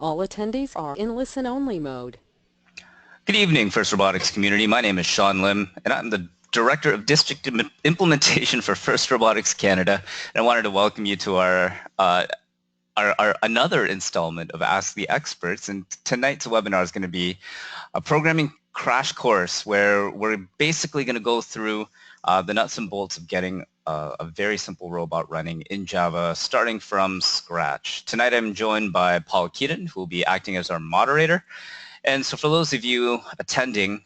All attendees are in listen-only mode. Good evening, First Robotics community. My name is Shawn Lim, and I'm the Director of District Implementation for First Robotics Canada. And I wanted to welcome you to our another installment of Ask the Experts. And tonight's webinar is going to be a programming crash course where we're basically going to go through the nuts and bolts of getting a very simple robot running in Java, starting from scratch. Tonight I'm joined by Paul Keaton, who will be acting as our moderator. And so for those of you attending,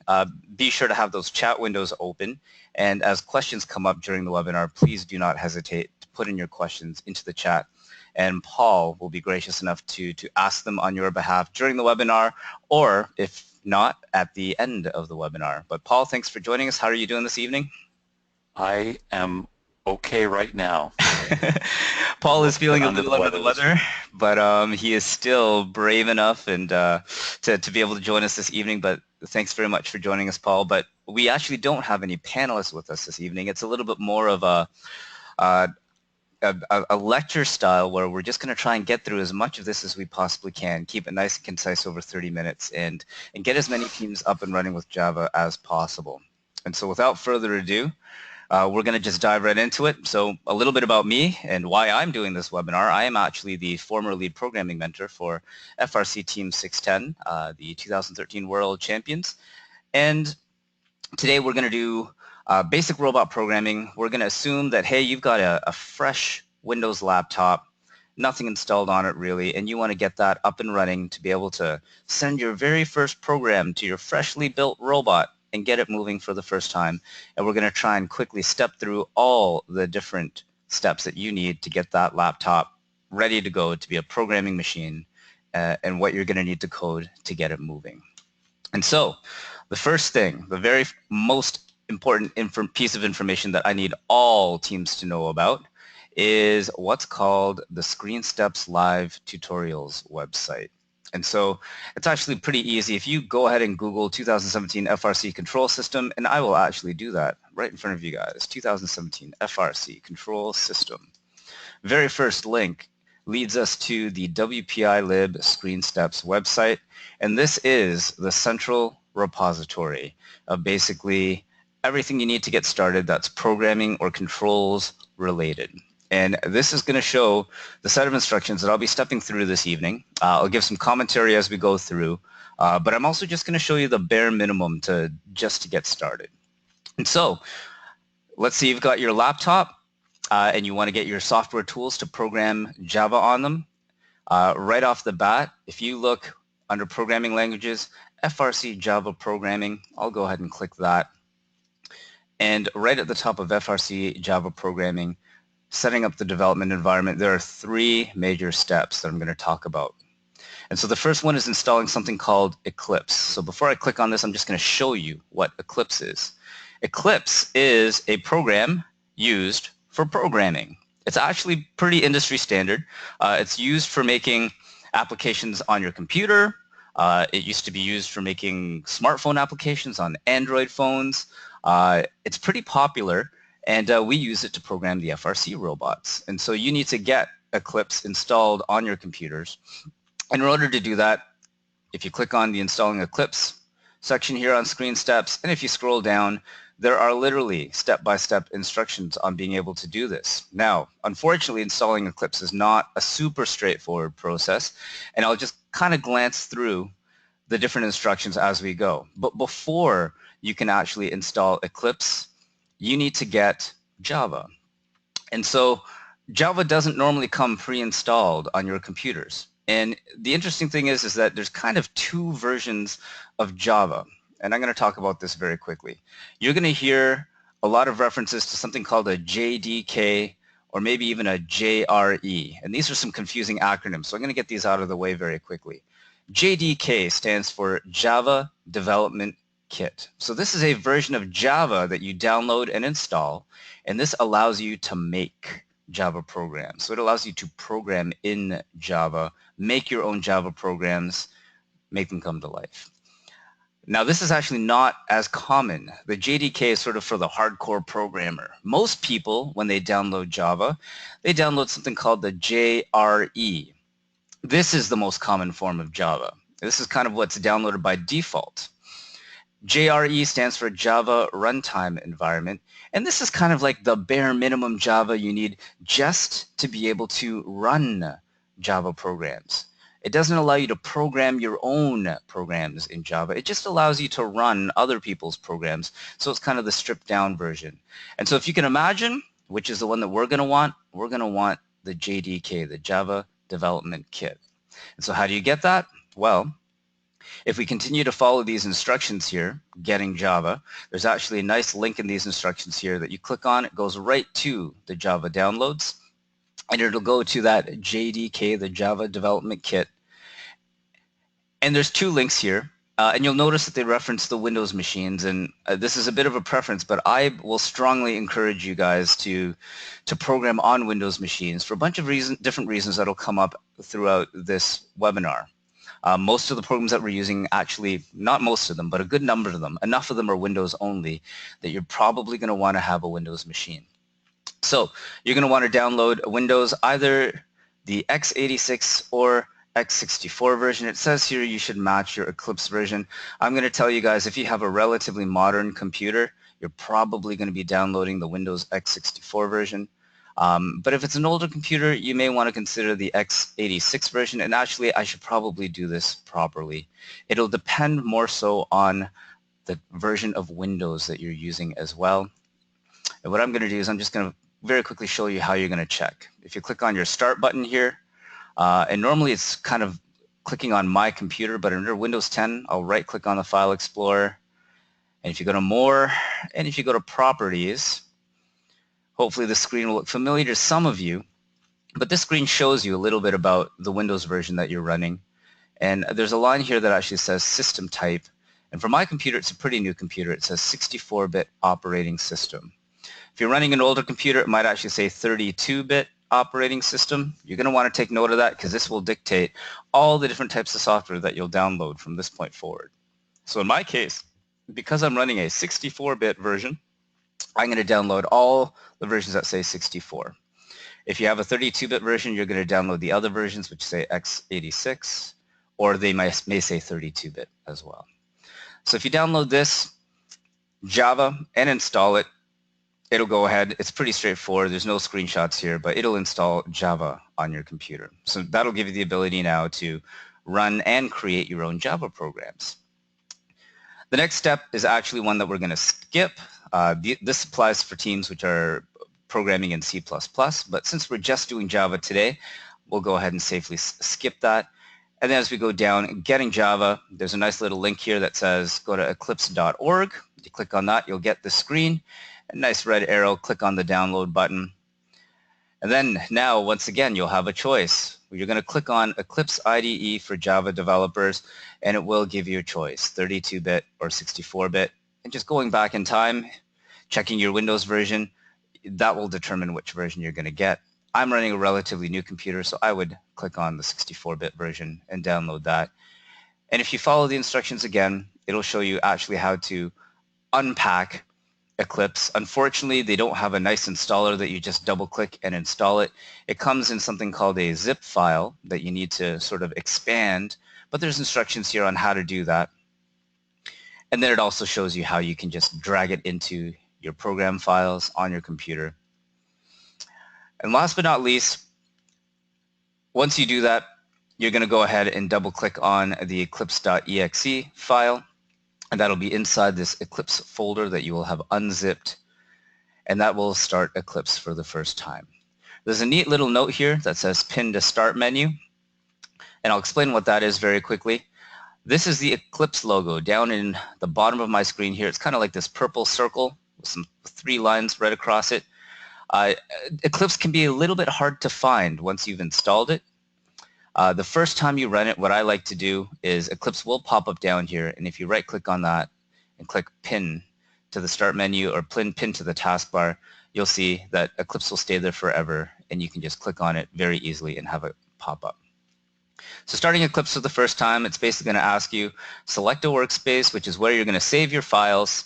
be sure to have those chat windows open. And as questions come up during the webinar, please do not hesitate to put in your questions into the chat. And Paul will be gracious enough to ask them on your behalf during the webinar, or if not, at the end of the webinar. But Paul, thanks for joining us. How are you doing this evening? I am okay right now. Paul is feeling a little under the weather, but he is still brave enough and to be able to join us this evening. But thanks very much for joining us, Paul. But we actually don't have any panelists with us this evening. It's a little bit more of a lecture style where we're just going to try and get through as much of this as we possibly can, keep it nice and concise over 30 minutes, and get as many teams up and running with Java as possible. And so without further ado, we're going to just dive right into it. So a little bit about me and why I'm doing this webinar. I am actually the former lead programming mentor for FRC Team 610, the 2013 World Champions. And today we're going to do basic robot programming. We're going to assume that, hey, you've got a fresh Windows laptop, nothing installed on it really, and you want to get that up and running to be able to send your very first program to your freshly built robot and get it moving for the first time. And we're going to try and quickly step through all the different steps that you need to get that laptop ready to go to be a programming machine and what you're going to need to code to get it moving. And so the first thing, the very most important piece of information that I need all teams to know about is what's called the ScreenSteps Live Tutorials website. And so it's actually pretty easy. If you go ahead and Google 2017 FRC control system, and I will actually do that right in front of you guys, 2017 FRC control system. Very first link leads us to the WPI-lib ScreenSteps website, and this is the central repository of basically everything you need to get started that's programming or controls related. And this is going to show the set of instructions that I'll be stepping through this evening. I'll give some commentary as we go through, but I'm also just going to show you the bare minimum just to get started. And so let's say you've got your laptop and you want to get your software tools to program Java on them. Right off the bat, if you look under programming languages, FRC Java programming, I'll go ahead and click that. And right at the top of FRC Java programming, setting up the development environment, there are three major steps that I'm going to talk about. And so the first one is installing something called Eclipse. So before I click on this, I'm just going to show you what Eclipse is. Eclipse is a program used for programming. It's actually pretty industry standard. It's used for making applications on your computer. It used to be used for making smartphone applications on Android phones. It's pretty popular. And we use it to program the FRC robots. And so you need to get Eclipse installed on your computers. And in order to do that, if you click on the Installing Eclipse section here on ScreenSteps, and if you scroll down, there are literally step-by-step instructions on being able to do this. Now, unfortunately, installing Eclipse is not a super straightforward process, and I'll just kind of glance through the different instructions as we go. But before you can actually install Eclipse, you need to get Java. And so Java doesn't normally come pre-installed on your computers. And the interesting thing is that there's kind of two versions of Java. And I'm going to talk about this very quickly. You're going to hear a lot of references to something called a JDK or maybe even a JRE. And these are some confusing acronyms, so I'm going to get these out of the way very quickly. JDK stands for Java Development Kit. So this is a version of Java that you download and install, and this allows you to make Java programs. So it allows you to program in Java, make your own Java programs, make them come to life. Now this is actually not as common. The JDK is sort of for the hardcore programmer. Most people, when they download Java, they download something called the JRE. This is the most common form of Java. This is kind of what's downloaded by default. JRE stands for Java Runtime Environment, and this is kind of like the bare minimum Java you need just to be able to run Java programs. It doesn't allow you to program your own programs in Java. It just allows you to run other people's programs, so it's kind of the stripped down version. And so if you can imagine, which is the one that we're going to want the JDK, the Java Development Kit. And so how do you get that? Well, if we continue to follow these instructions here, getting Java, there's actually a nice link in these instructions here that you click on. It goes right to the Java downloads, and it'll go to that JDK, the Java Development Kit. And there's two links here, and you'll notice that they reference the Windows machines, and this is a bit of a preference, but I will strongly encourage you guys to program on Windows machines for a bunch of different reasons that will come up throughout this webinar. Most of the programs that we're using, actually, not most of them, but a good number of them, enough of them are Windows only that you're probably going to want to have a Windows machine. So you're going to want to download Windows, either the x86 or x64 version. It says here you should match your Eclipse version. I'm going to tell you guys, if you have a relatively modern computer, you're probably going to be downloading the Windows x64 version. But if it's an older computer, you may want to consider the x86 version, and actually I should probably do this properly. It'll depend more so on the version of Windows that you're using as well. And what I'm going to do is I'm just going to very quickly show you how you're going to check. If you click on your Start button here, and normally it's kind of clicking on My Computer, but under Windows 10, I'll right-click on the File Explorer, and if you go to More, and if you go to Properties, hopefully the screen will look familiar to some of you, but this screen shows you a little bit about the Windows version that you're running. And there's a line here that actually says System Type. And for my computer, it's a pretty new computer. It says 64-bit operating system. If you're running an older computer, it might actually say 32-bit operating system. You're going to want to take note of that because this will dictate all the different types of software that you'll download from this point forward. So in my case, because I'm running a 64-bit version, I'm going to download all the versions that say 64. If you have a 32-bit version, you're going to download the other versions, which say x86, or they may say 32-bit as well. So if you download this Java and install it, it'll go ahead. It's pretty straightforward. There's no screenshots here, but it'll install Java on your computer. So that'll give you the ability now to run and create your own Java programs. The next step is actually one that we're going to skip. This applies for teams which are programming in C++, but since we're just doing Java today, we'll go ahead and safely skip that. And then as we go down, getting Java, there's a nice little link here that says go to eclipse.org. You click on that, you'll get the screen. A nice red arrow, click on the download button. And then now, once again, you'll have a choice. You're going to click on Eclipse IDE for Java developers, and it will give you a choice, 32-bit or 64-bit. And just going back in time, checking your Windows version, that will determine which version you're going to get. I'm running a relatively new computer, so I would click on the 64-bit version and download that. And if you follow the instructions again, it'll show you actually how to unpack Eclipse. Unfortunately, they don't have a nice installer that you just double-click and install it. It comes in something called a zip file that you need to sort of expand, but there's instructions here on how to do that. And then it also shows you how you can just drag it into your program files on your computer. And last but not least, once you do that, you're going to go ahead and double-click on the eclipse.exe file. And that'll be inside this Eclipse folder that you will have unzipped, and that will start Eclipse for the first time. There's a neat little note here that says Pin to Start menu, and I'll explain what that is very quickly. This is the Eclipse logo down in the bottom of my screen here. It's kind of like this purple circle with some 3 lines right across it. Eclipse can be a little bit hard to find once you've installed it. The first time you run it, what I like to do is Eclipse will pop up down here, and if you right-click on that and click Pin to the Start menu or Pin to the taskbar, you'll see that Eclipse will stay there forever, and you can just click on it very easily and have it pop up. So starting Eclipse for the first time, it's basically going to ask you, select a workspace, which is where you're going to save your files.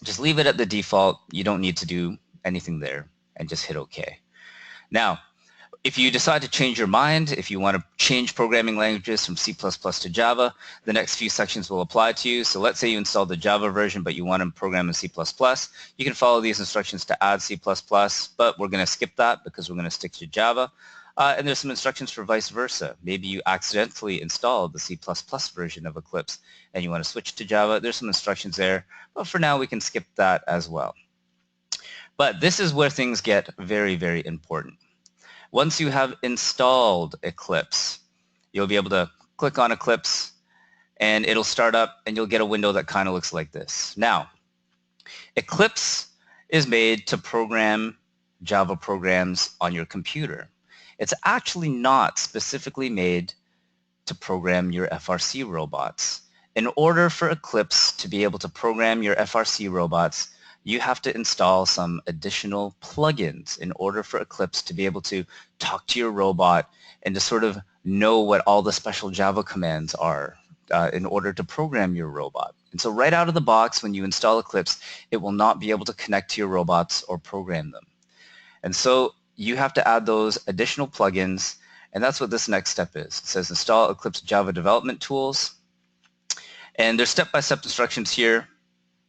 Just leave it at the default. You don't need to do anything there, and just hit OK. Now, If you decide to change your mind, if you want to change programming languages from C++ to Java, the next few sections will apply to you. So let's say you installed the Java version, but you want to program in C++. You can follow these instructions to add C++, but we're going to skip that because we're going to stick to Java. And there's some instructions for vice versa. Maybe you accidentally installed the C++ version of Eclipse and you want to switch to Java. There's some instructions there, but for now we can skip that as well. But this is where things get very, very important. Once you have installed Eclipse, you'll be able to click on Eclipse and it'll start up and you'll get a window that kind of looks like this. Now, Eclipse is made to program Java programs on your computer. It's actually not specifically made to program your FRC robots. In order for Eclipse to be able to program your FRC robots, you have to install some additional plugins in order for Eclipse to be able to talk to your robot and to sort of know what all the special Java commands are in order to program your robot. And so right out of the box, when you install Eclipse, it will not be able to connect to your robots or program them. And so you have to add those additional plugins, and that's what this next step is. It says install Eclipse Java Development Tools, and there's step-by-step instructions here.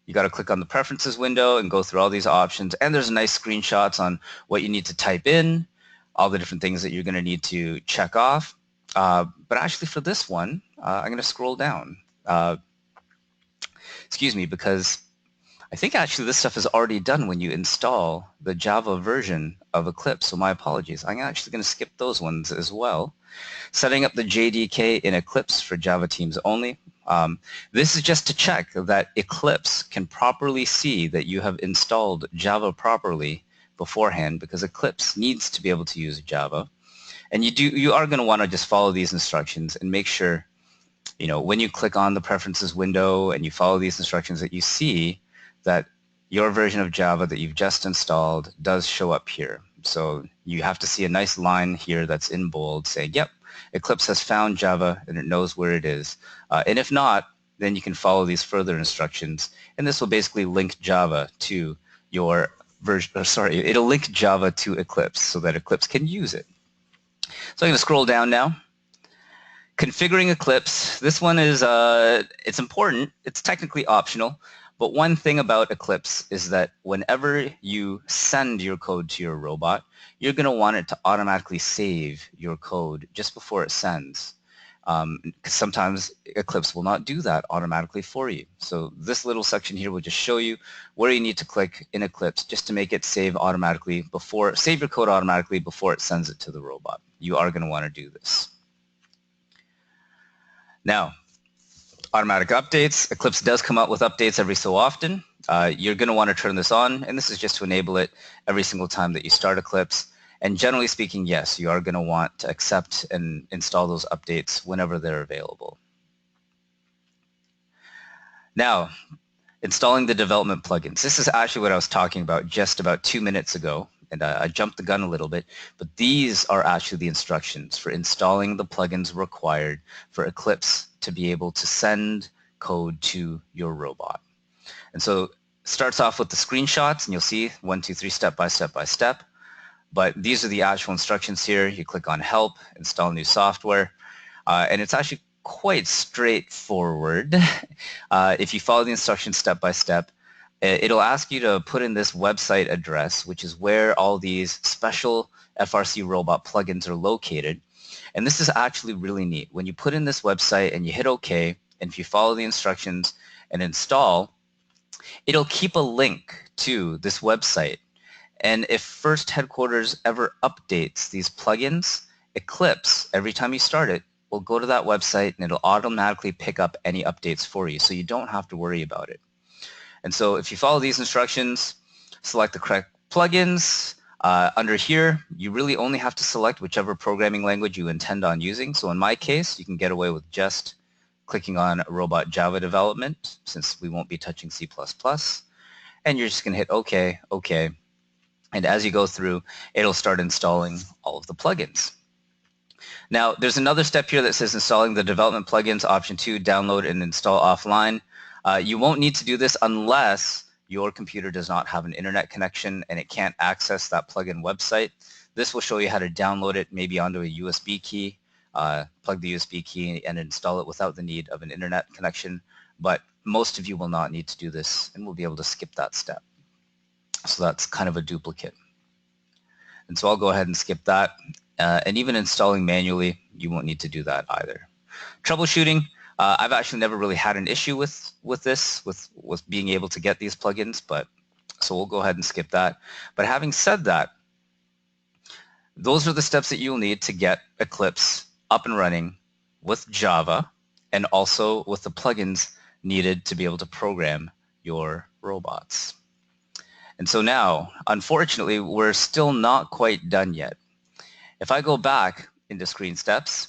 You got to click on the preferences window and go through all these options, and there's nice screenshots on what you need to type in, all the different things that you're going to need to check off. But actually for this one, I'm going to scroll down. Excuse me, because I think actually this stuff is already done when you install the Java version of Eclipse, so my apologies. I'm actually going to skip those ones as well. Setting up the JDK in Eclipse for Java teams only. This is just to check that Eclipse can properly see that you have installed Java properly beforehand, because Eclipse needs to be able to use Java. And you are going to want to just follow these instructions and make sure, you know, when you click on the preferences window and you follow these instructions, that you see that your version of Java that you've just installed does show up here. So you have to see a nice line here that's in bold saying, yep, Eclipse has found Java and it knows where it is. And if not, then you can follow these further instructions, and this will basically link Java to your version, it'll link Java to Eclipse so that Eclipse can use it. So I'm going to scroll down now. Configuring Eclipse, this one is, it's important, it's technically optional, but one thing about Eclipse is that whenever you send your code to your robot, you're going to want it to automatically save your code just before it sends. Because sometimes Eclipse will not do that automatically for you. So this little section here will just show you where you need to click in Eclipse just to make it save automatically before, save your code automatically before it sends it to the robot. You are going to want to do this. Now, automatic updates. Eclipse does come out with updates every so often. You're going to want to turn this on, and this is just to enable it every single time that you start Eclipse. And generally speaking, yes, you are going to want to accept and install those updates whenever they're available. Now, installing the development plugins. This is actually what I was talking about just about 2 minutes ago, and I jumped the gun a little bit, but these are actually the instructions for installing the plugins required for Eclipse to be able to send code to your robot. And so it starts off with the screenshots, and you'll see 1, 2, 3, step by step by step. But these are the actual instructions here. You click on Help, Install New Software, and it's actually quite straightforward. If you follow the instructions step by step, it'll ask you to put in this website address, which is where all these special FRC robot plugins are located. And this is actually really neat. When you put in this website and you hit OK, and if you follow the instructions and install, it'll keep a link to this website. And if First Headquarters ever updates these plugins, Eclipse, every time you start it, will go to that website and it'll automatically pick up any updates for you, so you don't have to worry about it. And so if you follow these instructions, select the correct plugins. Under here, you really only have to select whichever programming language you intend on using. So in my case, you can get away with just clicking on Robot Java Development, since we won't be touching C++. And you're just going to hit OK, OK. And as you go through, it'll start installing all of the plugins. Now, there's another step here that says installing the development plugins, option 2, download and install offline. You won't need to do this unless your computer does not have an internet connection and it can't access that plugin website. This will show you how to download it maybe onto a USB key, plug the USB key and install it without the need of an internet connection, but most of you will not need to do this and will be able to skip that step. So that's kind of a duplicate. And so I'll go ahead and skip that. And even installing manually, you won't need to do that either. Troubleshooting, I've actually never really had an issue with being able to get these plugins, but so we'll go ahead and skip that. But having said that, those are the steps that you'll need to get Eclipse up and running with Java and also with the plugins needed to be able to program your robots. And so now, unfortunately, we're still not quite done yet. If I go back into ScreenSteps,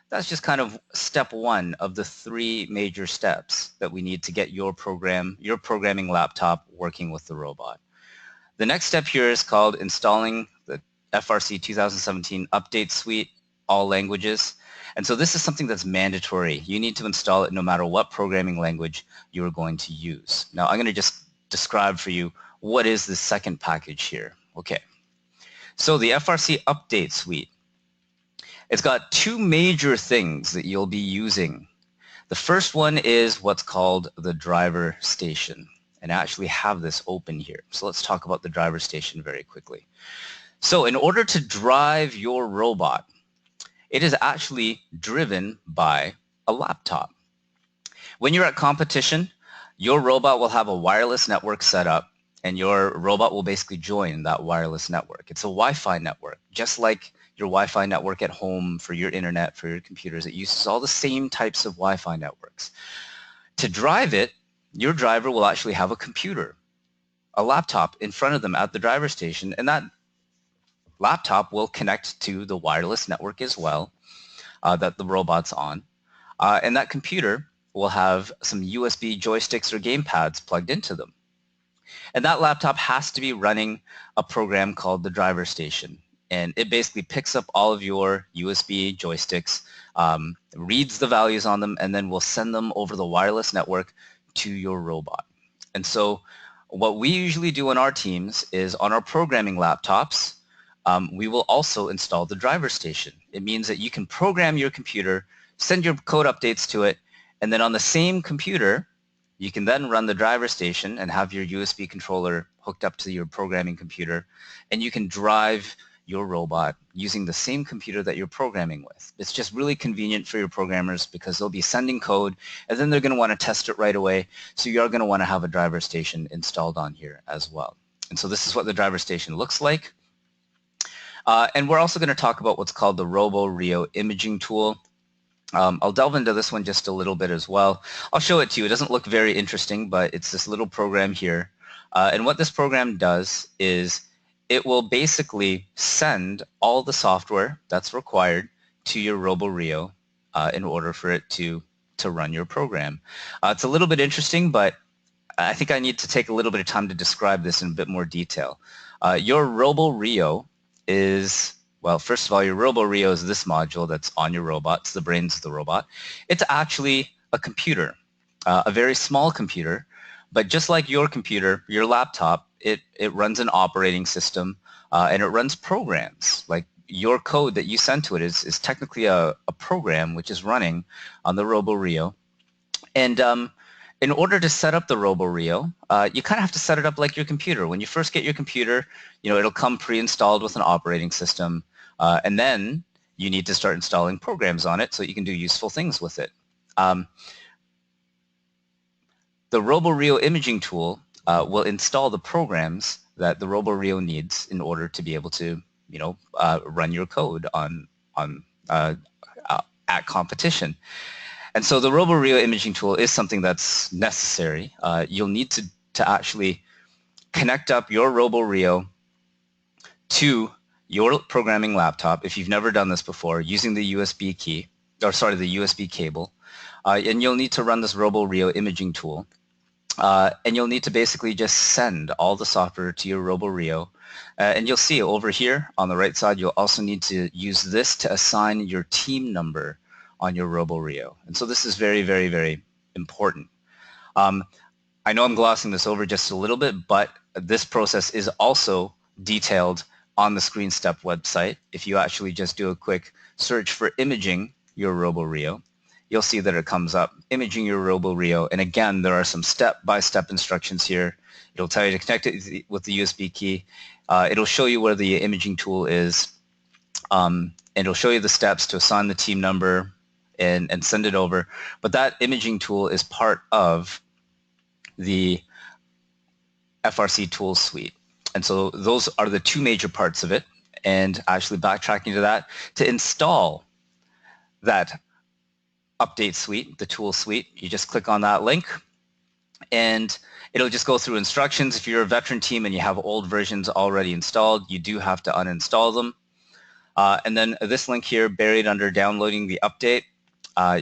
that's just kind of step one of the 3 major steps that we need to get your programming laptop working with the robot. The next step here is called installing the FRC 2017 Update Suite, all languages. And so this is something that's mandatory. You need to install it no matter what programming language you are going to use. Now I'm going to just describe for you what is the second package here. Okay, so the FRC Update Suite, it's got 2 major things that you'll be using. The first one is what's called the driver station, and I actually have this open here. So let's talk about the driver station very quickly. So in order to drive your robot, it is actually driven by a laptop. When you're at competition, your robot will have a wireless network set up, and your robot will basically join that wireless network. It's a Wi-Fi network, just like your Wi-Fi network at home for your internet, for your computers. It uses all the same types of Wi-Fi networks. To drive it, your driver will actually have a computer, a laptop in front of them at the driver station, and that laptop will connect to the wireless network as well that the robot's on. And that computer will have some USB joysticks or gamepads plugged into them. And that laptop has to be running a program called the driver station. And it basically picks up all of your USB joysticks, reads the values on them, and then will send them over the wireless network to your robot. And so what we usually do on our teams is on our programming laptops, we will also install the driver station. It means that you can program your computer, send your code updates to it, and then on the same computer, you can then run the driver station and have your USB controller hooked up to your programming computer, and you can drive your robot using the same computer that you're programming with. It's just really convenient for your programmers because they'll be sending code and then they're going to want to test it right away. So you're going to want to have a driver station installed on here as well. And so this is what the driver station looks like. And we're also going to talk about what's called the RoboRio imaging tool. I'll delve into this one just a little bit as well. I'll show it to you. It doesn't look very interesting, but it's this little program here. And what this program does is it will basically send all the software that's required to your RoboRio in order for it to run your program. It's a little bit interesting, but I think I need to take a little bit of time to describe this in a bit more detail. Your RoboRio is, well, first of all, your RoboRio is this module that's on your robot. It's the brains of the robot. It's actually a computer, a very small computer, but just like your computer, your laptop, it runs an operating system and it runs programs. Like your code that you send to it is technically a program which is running on the RoboRio. And in order to set up the RoboRio, you kind of have to set it up like your computer. When you first get your computer, it'll come pre-installed with an operating system, and then you need to start installing programs on it so you can do useful things with it. The RoboRio imaging tool will install the programs that the RoboRio needs in order to be able to, run your code at competition. And so the RoboRio imaging tool is something that's necessary. You'll need to actually connect up your RoboRio to your programming laptop if you've never done this before using the USB key, or sorry, the USB cable. And you'll need to run this RoboRio imaging tool. And you'll need to basically just send all the software to your RoboRio. And you'll see over here on the right side, you'll also need to use this to assign your team number on your RoboRio. And so this is very, very, very important. I know I'm glossing this over just a little bit, but this process is also detailed on the ScreenStep website, if you actually just do a quick search for imaging your RoboRio, you'll see that it comes up, imaging your RoboRio. And again, there are some step-by-step instructions here. It'll tell you to connect it with the USB key. It'll show you where the imaging tool is. And it'll show you the steps to assign the team number and send it over. But that imaging tool is part of the FRC Tools suite. And so those are the two major parts of it. And actually backtracking to that, to install that update suite, the tool suite, you just click on that link and it'll just go through instructions. If you're a veteran team and you have old versions already installed, you do have to uninstall them. And then this link here, buried under downloading the update,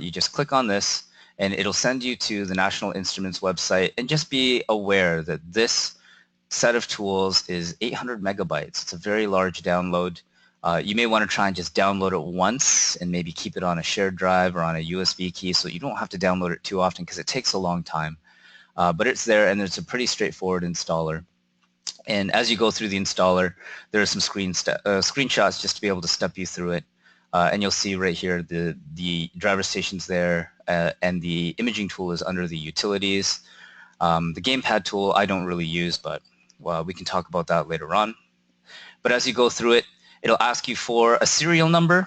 you just click on this and it'll send you to the National Instruments website. And just be aware that this set of tools is 800 megabytes. It's a very large download. You may want to try and just download it once and maybe keep it on a shared drive or on a USB key so you don't have to download it too often because it takes a long time. But it's there and it's a pretty straightforward installer. And as you go through the installer, there are some screenshots just to be able to step you through it. And you'll see right here the driver station's there and the imaging tool is under the utilities. The gamepad tool I don't really use, but well, we can talk about that later on. But as you go through it, it'll ask you for a serial number.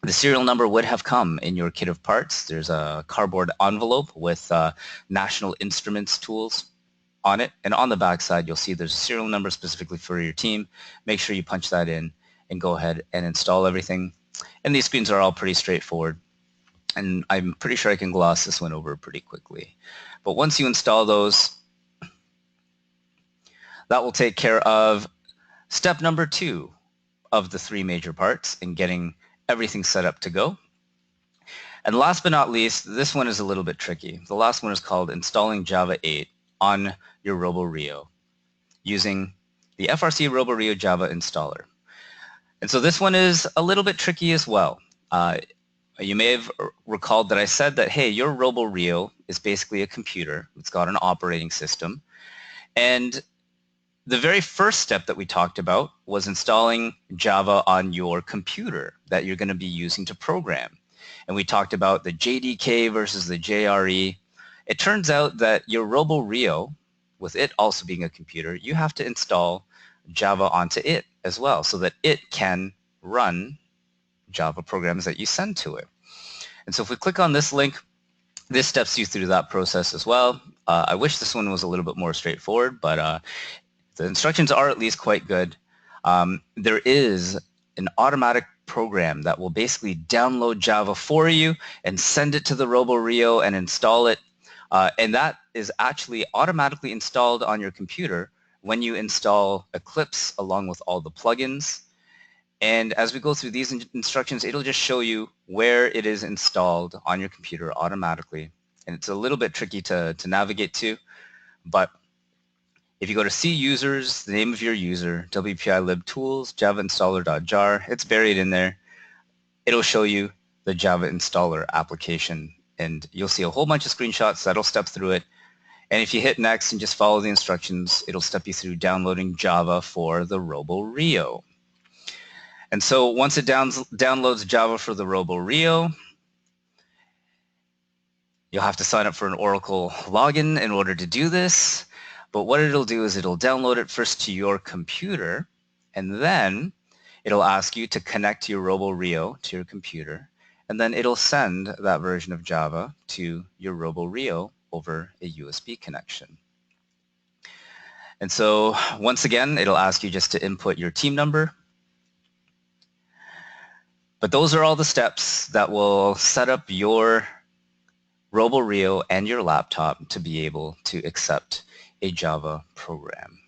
The serial number would have come in your kit of parts. There's a cardboard envelope with National Instruments tools on it. And on the back side, you'll see there's a serial number specifically for your team. Make sure you punch that in and go ahead and install everything. And these screens are all pretty straightforward. And I'm pretty sure I can gloss this one over pretty quickly. But once you install those, that will take care of step number 2 of the 3 major parts in getting everything set up to go. And last but not least, this one is a little bit tricky. The last one is called installing Java 8 on your RoboRio using the FRC RoboRio Java installer. And so this one is a little bit tricky as well. You may have recalled that I said that, hey, your RoboRio is basically a computer. It's got an operating system. And the very first step that we talked about was installing Java on your computer that you're going to be using to program. And we talked about the JDK versus the JRE. It turns out that your RoboRio, with it also being a computer, you have to install Java onto it as well so that it can run Java programs that you send to it. And so if we click on this link, this steps you through that process as well. I wish this one was a little bit more straightforward, but the instructions are at least quite good. There is an automatic program that will basically download Java for you and send it to the RoboRio and install it. And that is actually automatically installed on your computer when you install Eclipse along with all the plugins. And as we go through these instructions, it'll just show you where it is installed on your computer automatically. And it's a little bit tricky to navigate to, but if you go to C users, the name of your user, WPI lib tools, java installer.jar, it's buried in there. It'll show you the Java installer application, and you'll see a whole bunch of screenshots that'll step through it. And if you hit next and just follow the instructions, it'll step you through downloading Java for the RoboRio. And so once it downloads Java for the RoboRio, you'll have to sign up for an Oracle login in order to do this. But what it'll do is it'll download it first to your computer, and then it'll ask you to connect your RoboRio to your computer, and then it'll send that version of Java to your RoboRio over a USB connection. And so once again, it'll ask you just to input your team number. But those are all the steps that will set up your RoboRio and your laptop to be able to accept a Java program.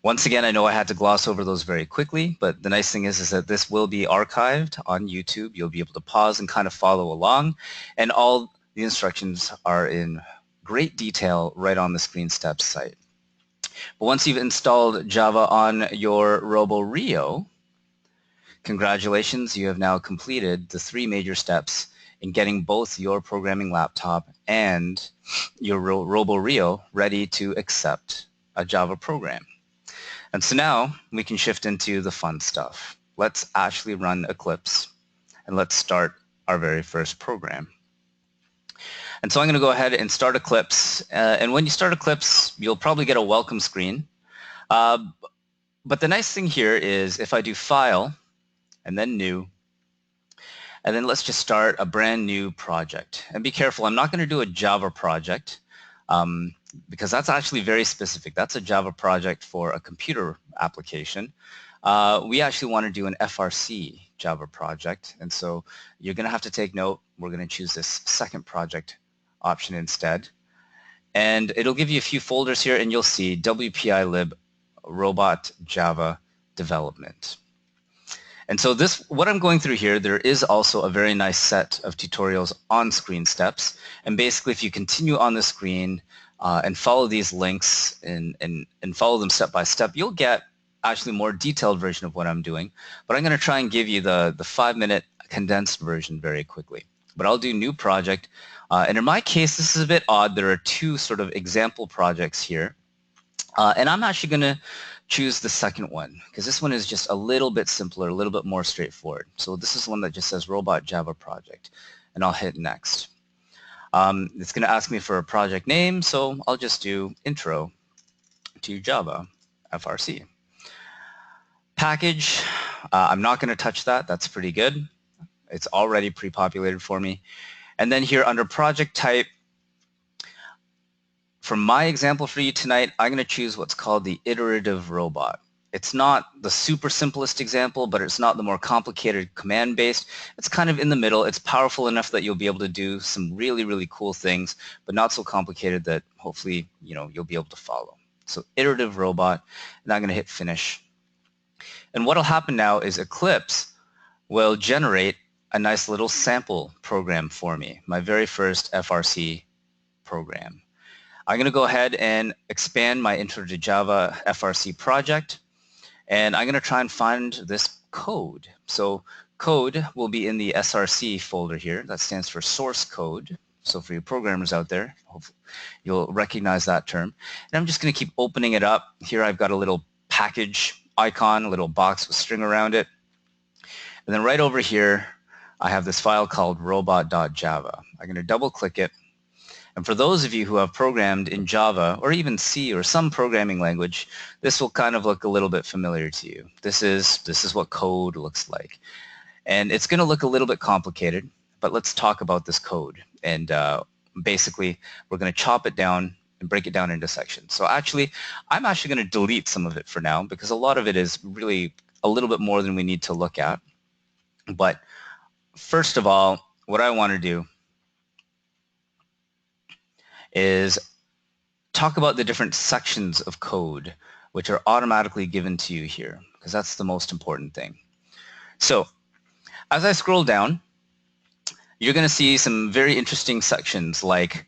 Once again, I know I had to gloss over those very quickly, but the nice thing is that this will be archived on YouTube. You'll be able to pause and kind of follow along, and all the instructions are in great detail right on the ScreenSteps site. But once you've installed Java on your RoboRio, congratulations, you have now completed the 3 major steps in getting both your programming laptop and your RoboRio ready to accept a Java program. And so now we can shift into the fun stuff. Let's actually run Eclipse, and let's start our very first program. And so I'm going to go ahead and start Eclipse. And when you start Eclipse, you'll probably get a welcome screen. But the nice thing here is if I do File, and then New, and then let's just start a brand new project. And be careful, I'm not going to do a Java project because that's actually very specific. That's a Java project for a computer application. We actually want to do an FRC Java project. And so you're going to have to take note. We're going to choose this second project option instead. And it'll give you a few folders here, and you'll see WPI lib robot Java development. And so this, what I'm going through here, there is also a very nice set of tutorials on ScreenSteps. And basically, if you continue on the screen and follow these links and follow them step by step, you'll get actually a more detailed version of what I'm doing. But I'm going to try and give you the 5-minute condensed version very quickly. But I'll do new project. And in my case, this is a bit odd. There are two sort of example projects here. And I'm actually going to choose the second one because this one is just a little bit simpler, a little bit more straightforward. So this is one that just says Robot Java Project, and I'll hit Next. It's going to ask me for a project name, so I'll just do Intro to Java FRC. Package, I'm not going to touch that. That's pretty good. It's already pre-populated for me. And then here under project type, for my example for you tonight, I'm going to choose what's called the iterative robot. It's not the super simplest example, but it's not the more complicated command-based. It's kind of in the middle. It's powerful enough that you'll be able to do some really, really cool things, but not so complicated that hopefully, you'll be able to follow. So iterative robot, and I'm going to hit Finish. And what will happen now is Eclipse will generate a nice little sample program for me, my very first FRC program. I'm going to go ahead and expand my Intro to Java FRC project, and I'm going to try and find this code. So code will be in the SRC folder here. That stands for source code. So for you programmers out there, hopefully you'll recognize that term. And I'm just going to keep opening it up. Here I've got a little package icon, a little box with string around it. And then right over here, I have this file called robot.java. I'm going to double click it. And for those of you who have programmed in Java or even C or some programming language, this will kind of look a little bit familiar to you. This is what code looks like. And it's going to look a little bit complicated, but let's talk about this code. And basically, we're going to chop it down and break it down into sections. So actually, I'm actually going to delete some of it for now because a lot of it is really a little bit more than we need to look at. But first of all, what I want to do is talk about the different sections of code which are automatically given to you here, because that's the most important thing. So as I scroll down, you're going to see some very interesting sections like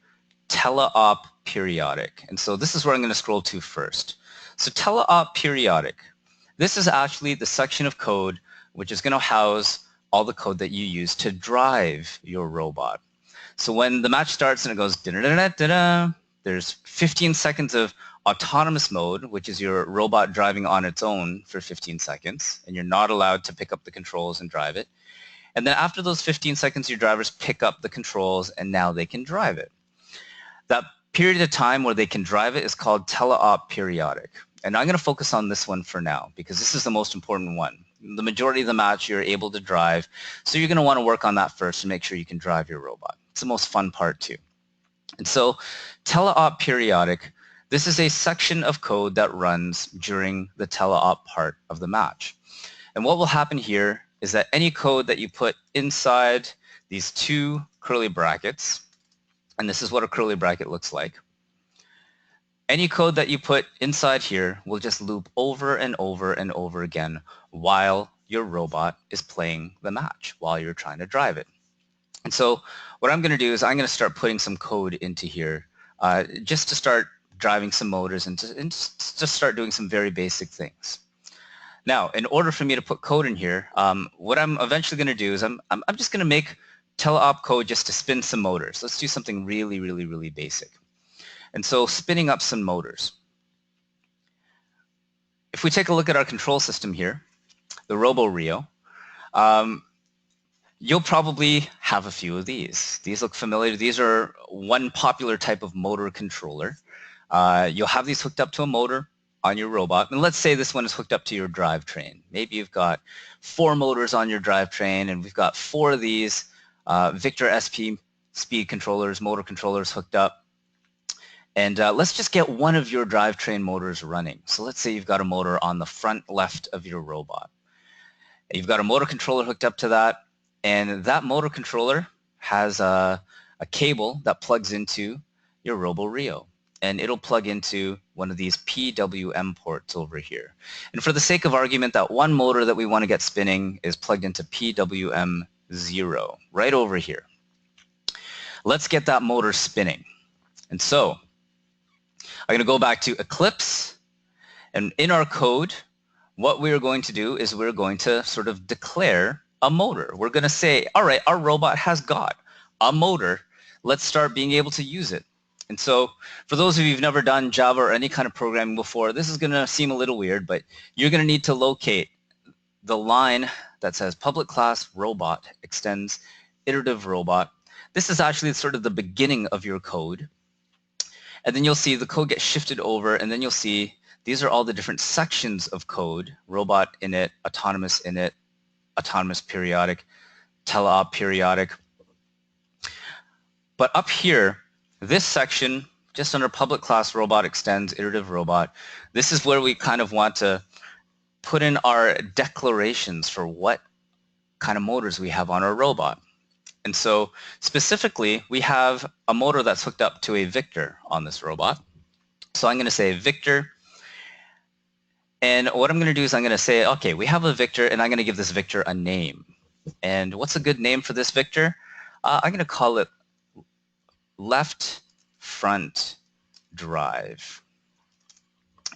teleop periodic. And so this is where I'm going to scroll to first. So teleop periodic, this is actually the section of code which is going to house all the code that you use to drive your robot. So when the match starts and it goes da-da-da-da-da, there's 15 seconds of autonomous mode, which is your robot driving on its own for 15 seconds, and you're not allowed to pick up the controls and drive it. And then after those 15 seconds, your drivers pick up the controls, and now they can drive it. That period of time where they can drive it is called teleop periodic. And I'm going to focus on this one for now, because this is the most important one. The majority of the match you're able to drive, so you're going to want to work on that first to make sure you can drive your robot. It's the most fun part too. And so teleop periodic, this is a section of code that runs during the teleop part of the match. And what will happen here is that any code that you put inside these two curly brackets, and this is what a curly bracket looks like, any code that you put inside here will just loop over and over and over again while your robot is playing the match, while you're trying to drive it. And so what I'm going to do is I'm going to start putting some code into here just to start driving some motors and just start doing some very basic things. Now, in order for me to put code in here, what I'm eventually going to do is I'm just going to make teleop code just to spin some motors. Let's do something really, really, really basic. And so spinning up some motors. if we take a look at our control system here, the RoboRio, you'll probably have a few of these. These look familiar. These are one popular type of motor controller. You'll have these hooked up to a motor on your robot. And let's say this one is hooked up to your drivetrain. Maybe you've got 4 motors on your drivetrain, and we've got 4 of these Victor SP speed controllers, motor controllers hooked up. And let's just get one of your drivetrain motors running. So let's say you've got a motor on the front left of your robot. You've got a motor controller hooked up to that, and that motor controller has a cable that plugs into your RoboRio, and it'll plug into one of these PWM ports over here. And for the sake of argument, that one motor that we want to get spinning is plugged into PWM 0 right over here. Let's get that motor spinning. And so I'm going to go back to Eclipse, and in our code, what we're going to do is we're going to sort of declare a motor. We're going to say, all right, our robot has got a motor. Let's start being able to use it. And so for those of you who've never done Java or any kind of programming before, this is going to seem a little weird, but you're going to need to locate the line that says public class robot extends iterative robot. This is actually sort of the beginning of your code. And then you'll see the code gets shifted over, and then you'll see these are all the different sections of code: robot init, autonomous init, autonomous periodic, teleop periodic. But up here, this section, just under public class robot extends iterative robot, this is where we kind of want to put in our declarations for what kind of motors we have on our robot. And so specifically, we have a motor that's hooked up to a Victor on this robot. So I'm going to say Victor. And what I'm going to do is I'm going to say, okay, we have a Victor, and I'm going to give this Victor a name. And what's a good name for this Victor? I'm going to call it left front drive.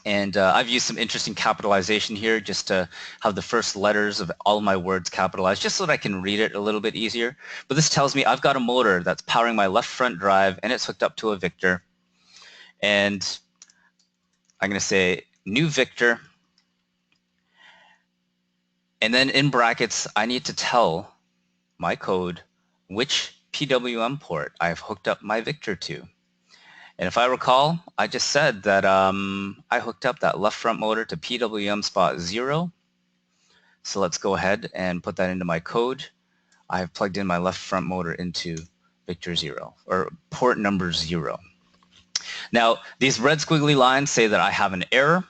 And I've used some interesting capitalization here just to have the first letters of all my words capitalized, just so that I can read it a little bit easier. But this tells me I've got a motor that's powering my left front drive, and it's hooked up to a Victor. And I'm going to say new Victor. And then in brackets, I need to tell my code which PWM port I've hooked up my Victor to. And if I recall, I just said that I hooked up that left front motor to PWM spot 0. So let's go ahead and put that into my code. I've plugged in my left front motor into Victor 0, or port number 0. Now, these red squiggly lines say that I have an error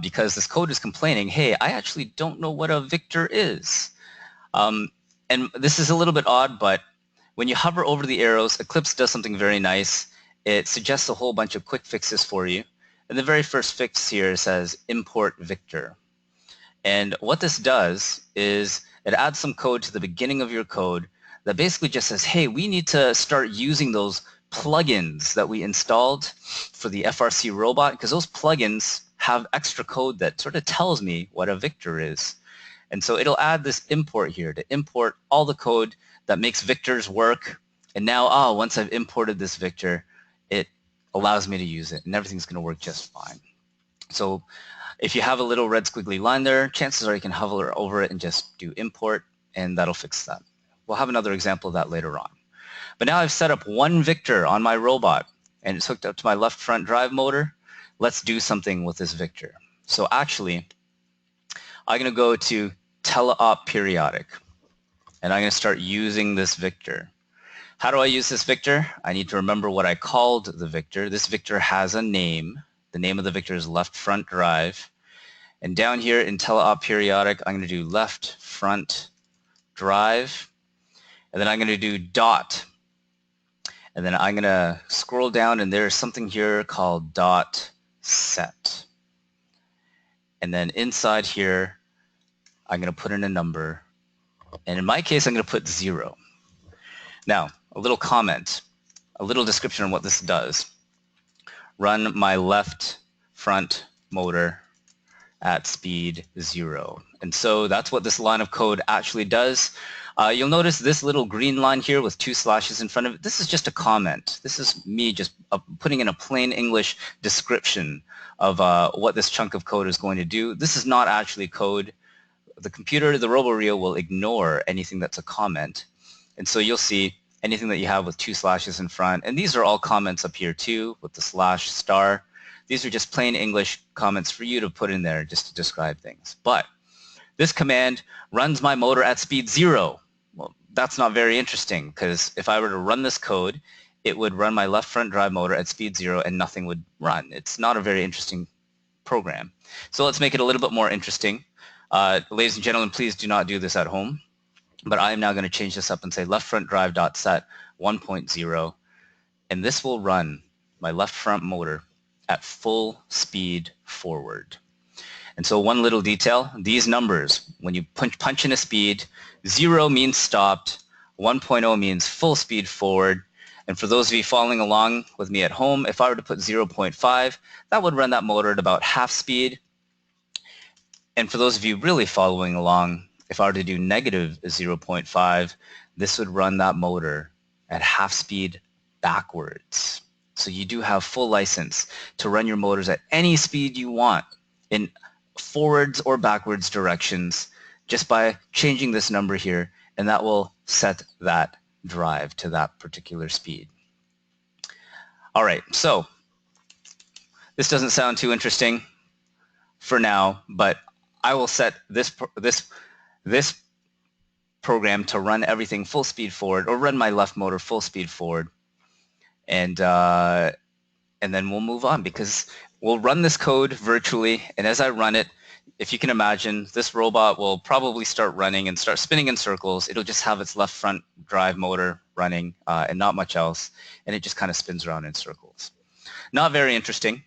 because this code is complaining, hey, I actually don't know what a Victor is. And this is a little bit odd, but when you hover over the arrows, Eclipse does something very nice. It suggests a whole bunch of quick fixes for you. And the very first fix here says import Victor. And what this does is it adds some code to the beginning of your code that basically just says, hey, we need to start using those plugins that we installed for the FRC robot, because those plugins have extra code that sort of tells me what a Victor is. And so it'll add this import here to import all the code that makes Victors work. And now, once I've imported this Victor, it allows me to use it, and everything's going to work just fine. So if you have a little red squiggly line there, chances are you can hover over it and just do import, and that'll fix that. We'll have another example of that later on. But now I've set up one Victor on my robot, and it's hooked up to my left front drive motor. Let's do something with this Victor. So actually, I'm going to go to teleop periodic, and I'm going to start using this Victor. How do I use this Victor? I need to remember what I called the Victor. This Victor has a name. The name of the Victor is left front drive. And down here in teleop periodic, I'm going to do left front drive. And then I'm going to do dot. And then I'm going to scroll down, and there's something here called dot set. And then inside here, I'm going to put in a number. And in my case, I'm going to put 0. Now, a little comment, a little description on what this does. Run my left front motor at speed 0. And so that's what this line of code actually does. You'll notice this little green line here with 2 slashes in front of it. This is just a comment. This is me just putting in a plain English description of what this chunk of code is going to do. This is not actually code. The computer, the RoboRio, will ignore anything that's a comment. And so you'll see anything that you have with 2 slashes in front. And these are all comments up here too with the slash star. These are just plain English comments for you to put in there just to describe things. But this command runs my motor at speed 0. Well, that's not very interesting, because if I were to run this code, it would run my left front drive motor at speed 0 and nothing would run. It's not a very interesting program. So let's make it a little bit more interesting. Ladies and gentlemen, please do not do this at home. But I am now going to change this up and say left front drive dot set 1.0, and this will run my left front motor at full speed forward. And so one little detail, these numbers, when you punch in a speed, 0 means stopped, 1.0 means full speed forward. And for those of you following along with me at home, if I were to put 0.5, that would run that motor at about half speed. And for those of you really following along, if I were to do negative 0.5, this would run that motor at half speed backwards. So you do have full license to run your motors at any speed you want in forwards or backwards directions just by changing this number here, and that will set that drive to that particular speed. All right, so this doesn't sound too interesting for now, but I will set this program to run everything full speed forward, or run my left motor full speed forward, and then we'll move on, because we'll run this code virtually, and as I run it, if you can imagine, this robot will probably start running and start spinning in circles. It'll just have its left front drive motor running and not much else, and it just kind of spins around in circles. Not very interesting,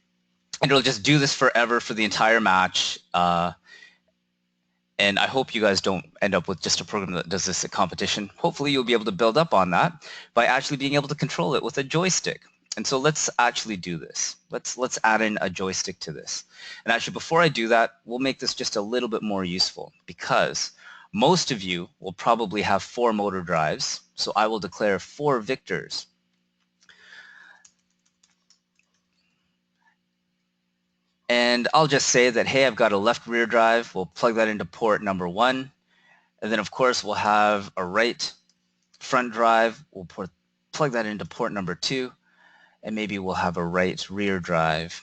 and it'll just do this forever for the entire match. And I hope you guys don't end up with just a program that does this at competition. Hopefully you'll be able to build up on that by actually being able to control it with a joystick. And so let's actually do this. Let's add in a joystick to this. And actually, before I do that, we'll make this just a little bit more useful, because most of you will probably have 4 motor drives. So I will declare 4 victors. And I'll just say that, hey, I've got a left rear drive. We'll plug that into port number 1. And then, of course, we'll have a right front drive. We'll plug that into port number 2. And maybe we'll have a right rear drive.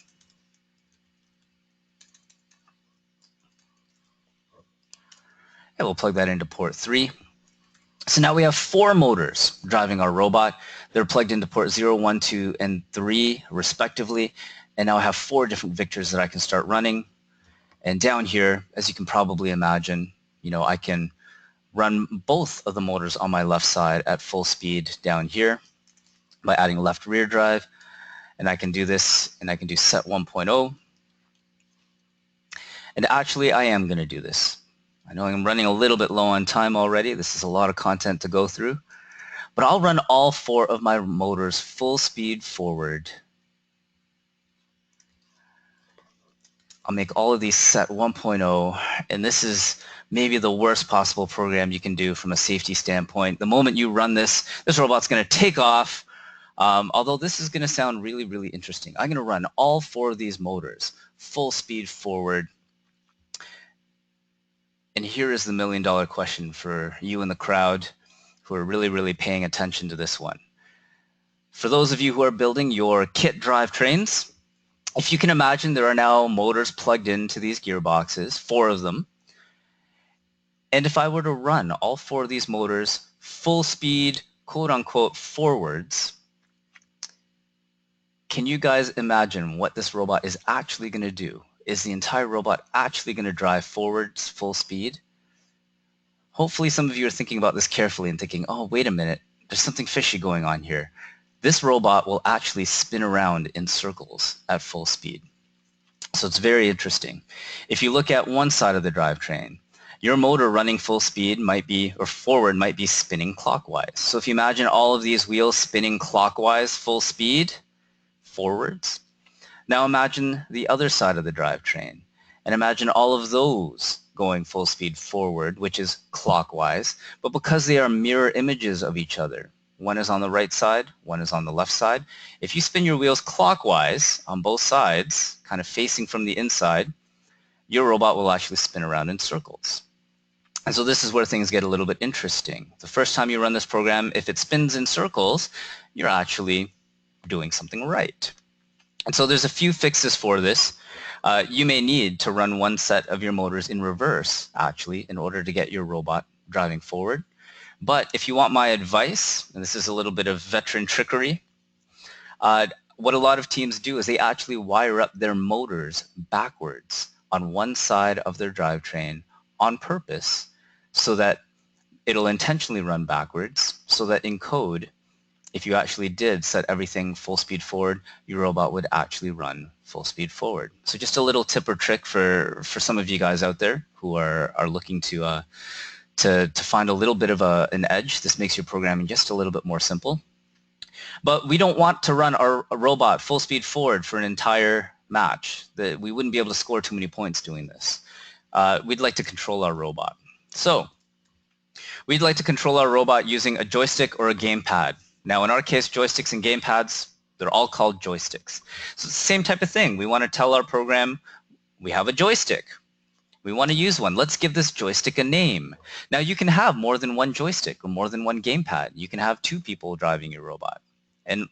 And we'll plug that into port 3. So now we have 4 motors driving our robot. They're plugged into port 0, 1, 2, and 3, respectively. And now I have 4 different victors that I can start running. And down here, as you can probably imagine, I can run both of the motors on my left side at full speed down here by adding left rear drive. And I can do this, and I can do set 1.0. And actually, I am going to do this. I know I'm running a little bit low on time already. This is a lot of content to go through. But I'll run all 4 of my motors full speed forward. I'll make all of these set 1.0, and this is maybe the worst possible program you can do from a safety standpoint. The moment you run this robot's going to take off, although this is going to sound really, really interesting. I'm going to run all 4 of these motors full speed forward. And here is the million-dollar question for you in the crowd who are really, really paying attention to this one. For those of you who are building your kit drivetrains, if you can imagine, there are now motors plugged into these gearboxes, 4 of them. And if I were to run all 4 of these motors full speed, quote unquote, forwards, can you guys imagine what this robot is actually going to do? Is the entire robot actually going to drive forwards full speed? Hopefully some of you are thinking about this carefully and thinking, oh, wait a minute, there's something fishy going on here. This robot will actually spin around in circles at full speed. So it's very interesting. If you look at one side of the drivetrain, your motor running full speed might be, or forward, might be spinning clockwise. So if you imagine all of these wheels spinning clockwise full speed, forwards. Now imagine the other side of the drivetrain. And imagine all of those going full speed forward, which is clockwise, but because they are mirror images of each other, one is on the right side, one is on the left side. If you spin your wheels clockwise on both sides, kind of facing from the inside, your robot will actually spin around in circles. And so this is where things get a little bit interesting. The first time you run this program, if it spins in circles, you're actually doing something right. And so there's a few fixes for this. You may need to run one set of your motors in reverse, actually, in order to get your robot driving forward. But if you want my advice, and this is a little bit of veteran trickery, what a lot of teams do is they actually wire up their motors backwards on one side of their drivetrain on purpose so that it'll intentionally run backwards so that in code, if you actually did set everything full speed forward, your robot would actually run full speed forward. So just a little tip or trick for some of you guys out there who are looking to find a little bit of an edge. This makes your programming just a little bit more simple. But we don't want to run our robot full speed forward for an entire match. We wouldn't be able to score too many points doing this. We'd like to control our robot. So we'd like to control our robot using a joystick or a gamepad. Now in our case, joysticks and gamepads, they're all called joysticks. So it's the same type of thing. We want to tell our program, we have a joystick. We want to use one. Let's give this joystick a name. Now you can have more than one joystick or more than one gamepad. You can have two people driving your robot. And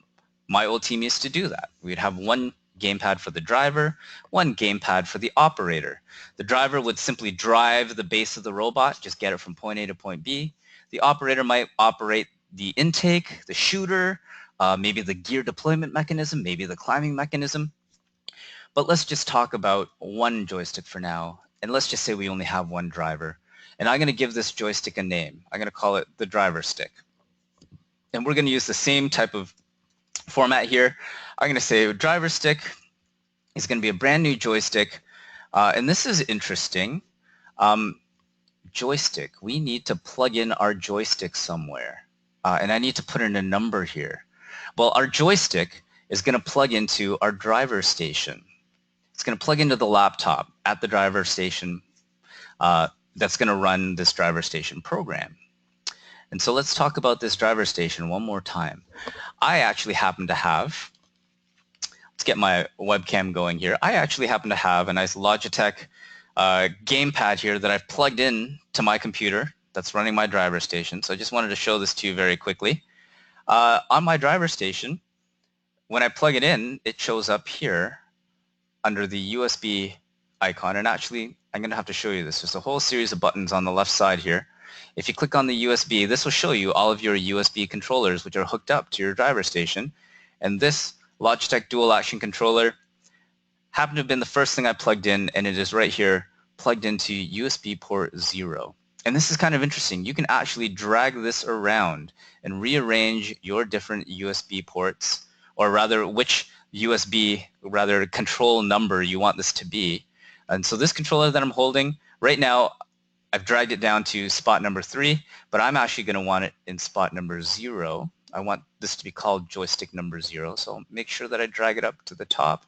my old team used to do that. We'd have one gamepad for the driver, one gamepad for the operator. The driver would simply drive the base of the robot, just get it from point A to point B. The operator might operate the intake, the shooter, maybe the gear deployment mechanism, maybe the climbing mechanism. But let's just talk about one joystick for now. And let's just say we only have one driver. And I'm going to give this joystick a name. I'm going to call it the driver stick. And we're going to use the same type of format here. I'm going to say driver stick is going to be a brand new joystick. And this is interesting. Joystick, we need to plug in our joystick somewhere. And I need to put in a number here. Well, our joystick is going to plug into our driver station. It's going to plug into the laptop at the driver station that's going to run this driver station program. And so let's talk about this driver station one more time. I actually happen to have, let's get my webcam going here. I actually happen to have a nice Logitech gamepad here that I've plugged in to my computer that's running my driver station. So I just wanted to show this to you very quickly. On my driver station, when I plug it in, it shows up here under the USB icon. And actually, I'm going to have to show you this. There's a whole series of buttons on the left side here. If you click on the USB, this will show you all of your USB controllers which are hooked up to your driver station. And this Logitech dual action controller happened to have been the first thing I plugged in, and it is right here plugged into USB port 0. And this is kind of interesting. You can actually drag this around and rearrange your different USB ports, or rather which USB control number you want this to be. And so this controller that I'm holding right now, I've dragged it down to spot number 3, but I'm actually going to want it in spot number 0. I want this to be called joystick number 0, so I'll make sure that I drag it up to the top.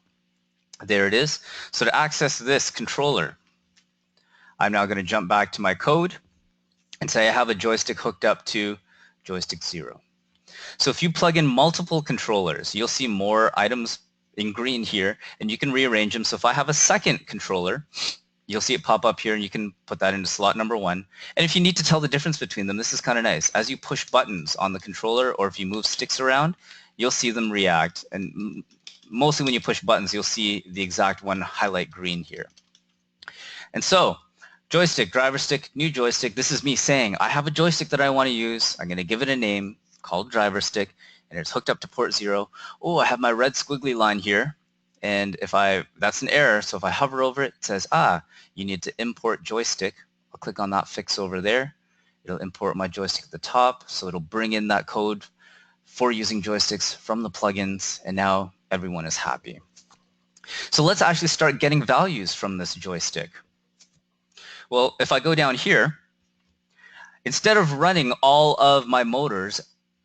There it is. So to access this controller, I'm now going to jump back to my code and say I have a joystick hooked up to joystick 0. So if you plug in multiple controllers, you'll see more items in green here, and you can rearrange them. So if I have a second controller, you'll see it pop up here, and you can put that into slot number 1. And if you need to tell the difference between them, this is kind of nice. As you push buttons on the controller, or if you move sticks around, you'll see them react. And mostly when you push buttons, you'll see the exact one highlight green here. And so, joystick, driver stick, new joystick. This is me saying, I have a joystick that I want to use. I'm going to give it a name called driver stick, and it's hooked up to port 0. Oh, I have my red squiggly line here. And that's an error, so if I hover over it, it says, you need to import joystick. I'll click on that fix over there. It'll import my joystick at the top, so it'll bring in that code for using joysticks from the plugins, and now everyone is happy. So let's actually start getting values from this joystick. Well, if I go down here, instead of running all of my motors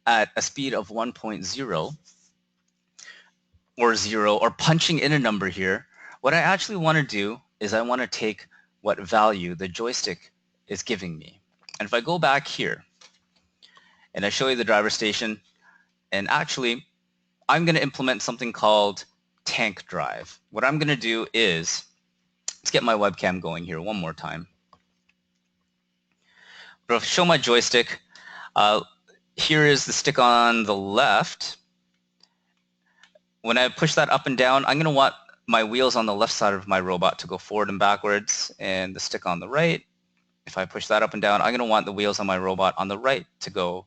at a speed of 1.0, or 0, or punching in a number here, what I actually want to do is I want to take what value the joystick is giving me. And if I go back here and I show you the driver station, and actually I'm going to implement something called tank drive. What I'm going to do is, let's get my webcam going here one more time. But I'll show my joystick. Here is the stick on the left. When I push that up and down, I'm going to want my wheels on the left side of my robot to go forward and backwards, and the stick on the right. If I push that up and down, I'm going to want the wheels on my robot on the right to go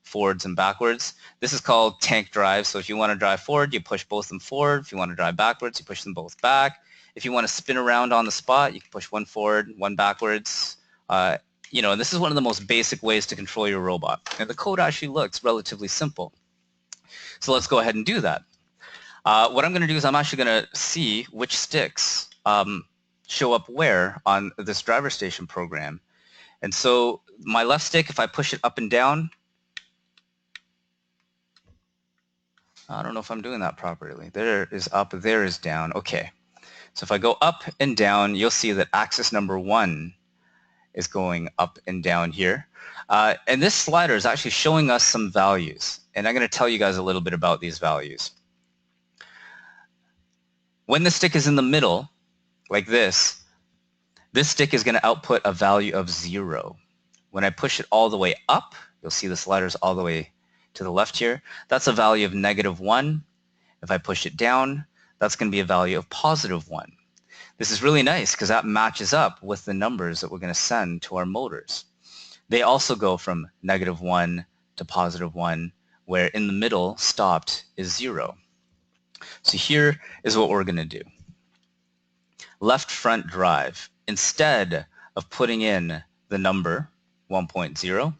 forwards and backwards. This is called tank drive. So if you want to drive forward, you push both of them forward. If you want to drive backwards, you push them both back. If you want to spin around on the spot, you can push one forward, one backwards. You know, and this is one of the most basic ways to control your robot. And the code actually looks relatively simple. So let's go ahead and do that. What I'm going to do is I'm actually going to see which sticks show up where on this driver station program. And so my left stick, if I push it up and down, I don't know if I'm doing that properly. There is up, there is down. Okay. So if I go up and down, you'll see that axis number 1 is going up and down here. And this slider is actually showing us some values. And I'm going to tell you guys a little bit about these values. When the stick is in the middle, like this stick is going to output a value of 0. When I push it all the way up, you'll see the sliders all the way to the left here. That's a value of -1. If I push it down, that's going to be a value of +1. This is really nice because that matches up with the numbers that we're going to send to our motors. They also go from -1 to +1, where in the middle, stopped, is 0. So here is what we're going to do. Left front drive. Instead of putting in the number 1.0,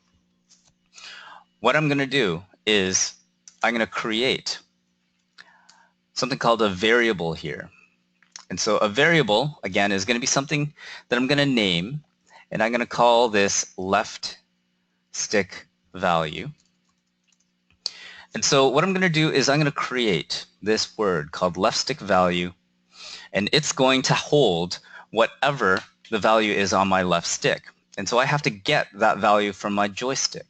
what I'm going to do is I'm going to create something called a variable here. And so a variable, again, is going to be something that I'm going to name, and I'm going to call this left stick value. And so what I'm going to do is I'm going to create this word called left stick value, and it's going to hold whatever the value is on my left stick. And so I have to get that value from my joystick.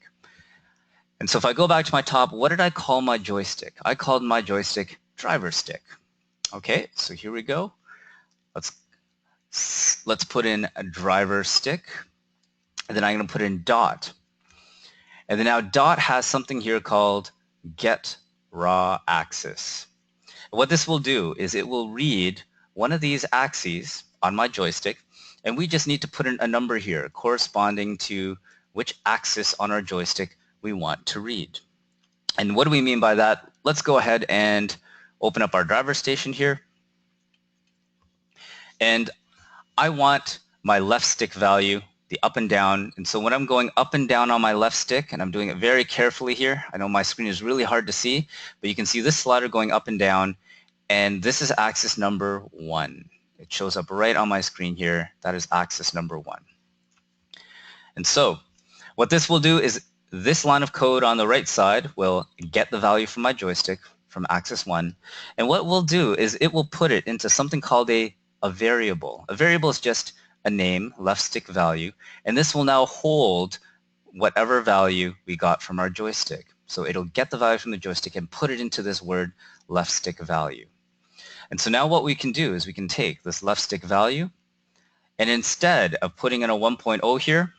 And so if I go back to my top, what did I call my joystick? I called my joystick driver stick. Okay, so here we go. Let's put in a driver stick, and then I'm going to put in dot. And then now dot has something here called get raw axis. What this will do is it will read one of these axes on my joystick, and we just need to put in a number here corresponding to which axis on our joystick we want to read. And what do we mean by that? Let's go ahead and open up our driver station here. And I want my left stick value, the up and down. And so when I'm going up and down on my left stick, and I'm doing it very carefully here, I know my screen is really hard to see, but you can see this slider going up and down, and this is axis number 1. It shows up right on my screen here. That is axis number 1. And so what this will do is this line of code on the right side will get the value from my joystick from axis 1. And what we'll do is it will put it into something called a variable. A variable is just a name, left stick value, and this will now hold whatever value we got from our joystick. So it'll get the value from the joystick and put it into this word left stick value. And so now what we can do is we can take this left stick value, and instead of putting in a 1.0 here,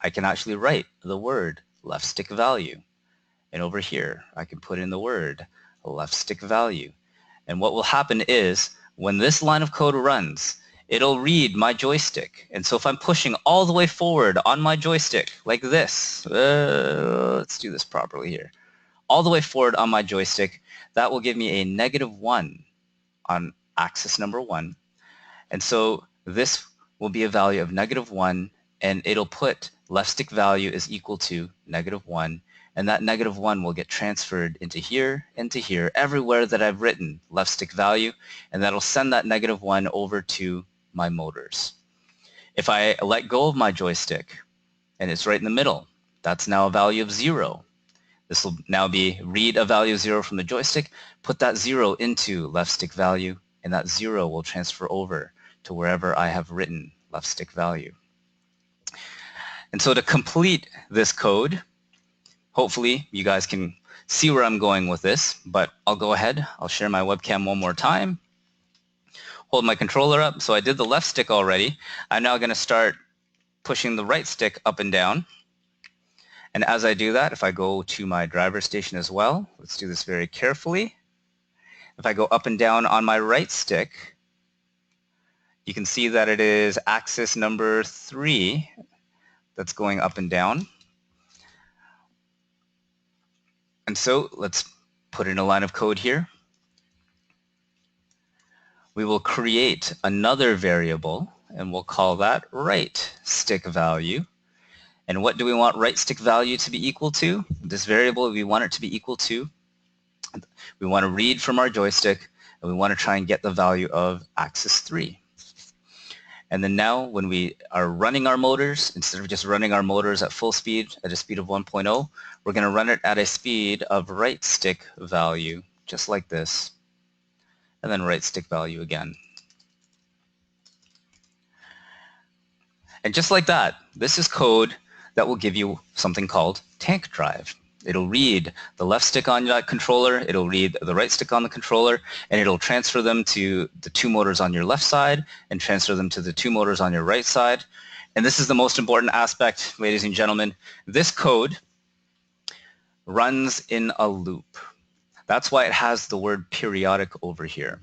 I can actually write the word left stick value. And over here, I can put in the word left stick value. And what will happen is when this line of code runs, it'll read my joystick. And so if I'm pushing all the way forward on my joystick, like this, let's do this properly here, all the way forward on my joystick, that will give me a -1 on axis number 1. And so this will be a value of -1, and it'll put left stick value is equal to -1, and that -1 will get transferred into here, everywhere that I've written left stick value, and that'll send that -1 over to my motors. If I let go of my joystick, and it's right in the middle, that's now a value of 0. This will now be read a value of 0 from the joystick, put that 0 into left stick value, and that 0 will transfer over to wherever I have written left stick value. And so to complete this code, hopefully you guys can see where I'm going with this, but I'll go ahead. I'll share my webcam one more time. Hold my controller up. So I did the left stick already. I'm now going to start pushing the right stick up and down. And as I do that, if I go to my driver station as well, let's do this very carefully. If I go up and down on my right stick, you can see that it is axis number 3 that's going up and down. And so let's put in a line of code here. We will create another variable, and we'll call that right stick value. And what do we want right stick value to be equal to? This variable, we want it to be equal to, we want to read from our joystick, and we want to try and get the value of axis 3. And then now when we are running our motors, instead of just running our motors at full speed, at a speed of 1.0, we're going to run it at a speed of right stick value, just like this, and then right stick value again. And just like that, this is code that will give you something called tank drive. It'll read the left stick on that controller, it'll read the right stick on the controller, and it'll transfer them to the 2 motors on your left side and transfer them to the 2 motors on your right side. And this is the most important aspect, ladies and gentlemen. This code runs in a loop. That's why it has the word periodic over here.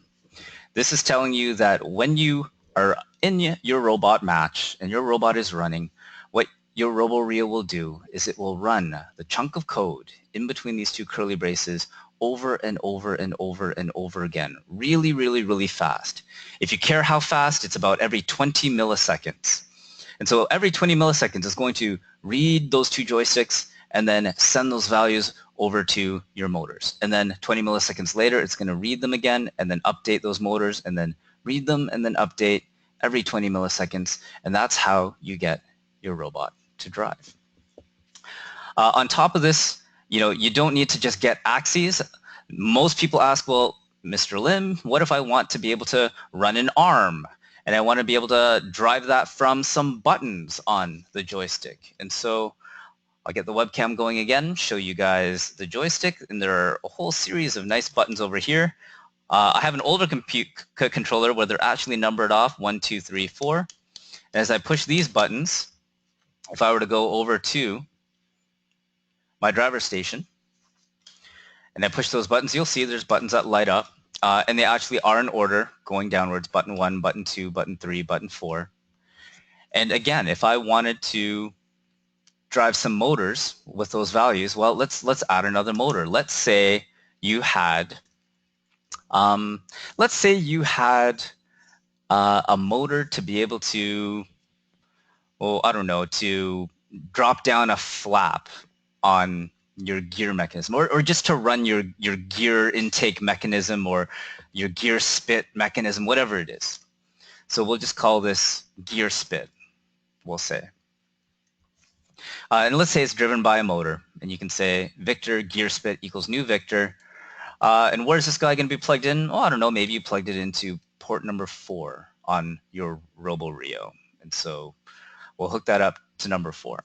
This is telling you that when you are in your robot match and your robot is running, what your RoboRio will do is it will run the chunk of code in between these 2 curly braces over and over and over and over again, really, really, really fast. If you care how fast, it's about every 20 milliseconds. And so every 20 milliseconds is going to read those 2 joysticks and then send those values over to your motors. And then 20 milliseconds later, it's going to read them again and then update those motors and then read them and then update every 20 milliseconds. And that's how you get your robot to drive. On top of this, you don't need to just get axes. Most people ask, well, Mr. Lim, what if I want to be able to run an arm and I want to be able to drive that from some buttons on the joystick? And so I'll get the webcam going again, show you guys the joystick, and there are a whole series of nice buttons over here. I have an older controller where they're actually numbered off 1, 2, 3, 4. And as I push these buttons, if I were to go over to my driver station and I push those buttons, you'll see there's buttons that light up, and they actually are in order going downwards: button 1, button 2, button 3, button 4. And again, if I wanted to drive some motors with those values, well, let's add another motor. Let's say you had a motor to be able to, well, I don't know, to drop down a flap on your gear mechanism, or just to run your gear intake mechanism or your gear spit mechanism, whatever it is. So we'll just call this gear spit, we'll say. And let's say it's driven by a motor, and you can say Victor gear spit equals new Victor. And where's this guy going to be plugged in? Oh, I don't know, maybe you plugged it into port number 4 on your RoboRio. And so we'll hook that up to number 4.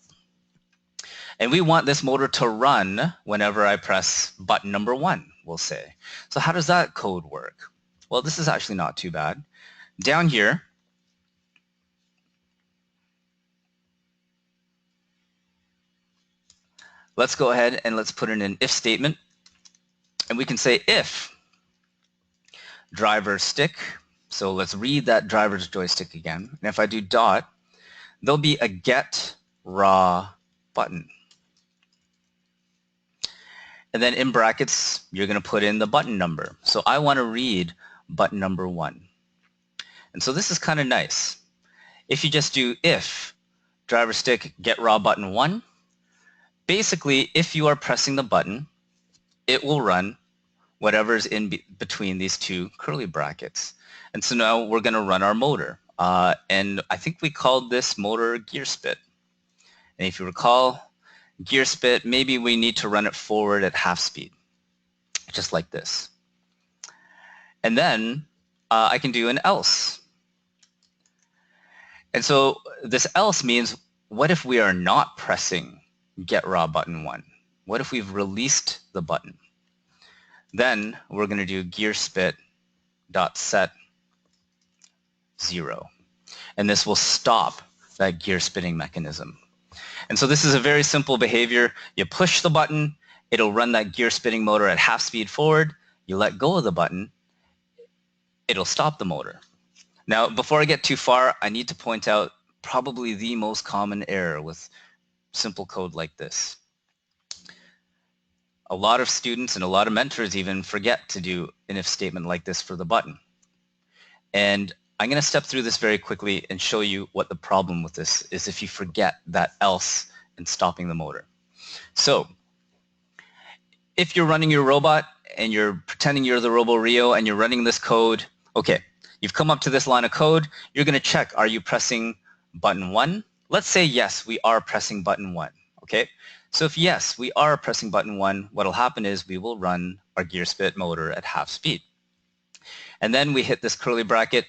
And we want this motor to run whenever I press button number 1, we'll say. So how does that code work? Well, this is actually not too bad. Down here, let's go ahead and let's put in an if statement. And we can say if driver stick, so let's read that driver's joystick again. And if I do dot, there'll be a get raw button. And then in brackets, you're going to put in the button number. So I want to read button number 1. And so this is kind of nice. If you just do if driver stick get raw button 1, basically if you are pressing the button, it will run whatever's in between these 2 curly brackets. And so now we're going to run our motor. And I think we called this motor gear spit. And if you recall, gear spit, maybe we need to run it forward at half speed, just like this. And then I can do an else. And so this else means, what if we are not pressing get raw button 1? What if we've released the button? Then we're going to do gear spit dot set 0. And this will stop that gear spitting mechanism. And so this is a very simple behavior. You push the button, it'll run that gear spitting motor at half speed forward. You let go of the button, it'll stop the motor. Now, before I get too far, I need to point out probably the most common error with simple code like this. A lot of students and a lot of mentors even forget to do an if statement like this for the button. And I'm going to step through this very quickly and show you what the problem with this is if you forget that else in stopping the motor. So if you're running your robot and you're pretending you're the RoboRio and you're running this code, okay, you've come up to this line of code, you're going to check, are you pressing button 1? Let's say yes, we are pressing button 1, okay? So if yes, we are pressing button 1, what will happen is we will run our gear spit motor at half speed. And then we hit this curly bracket.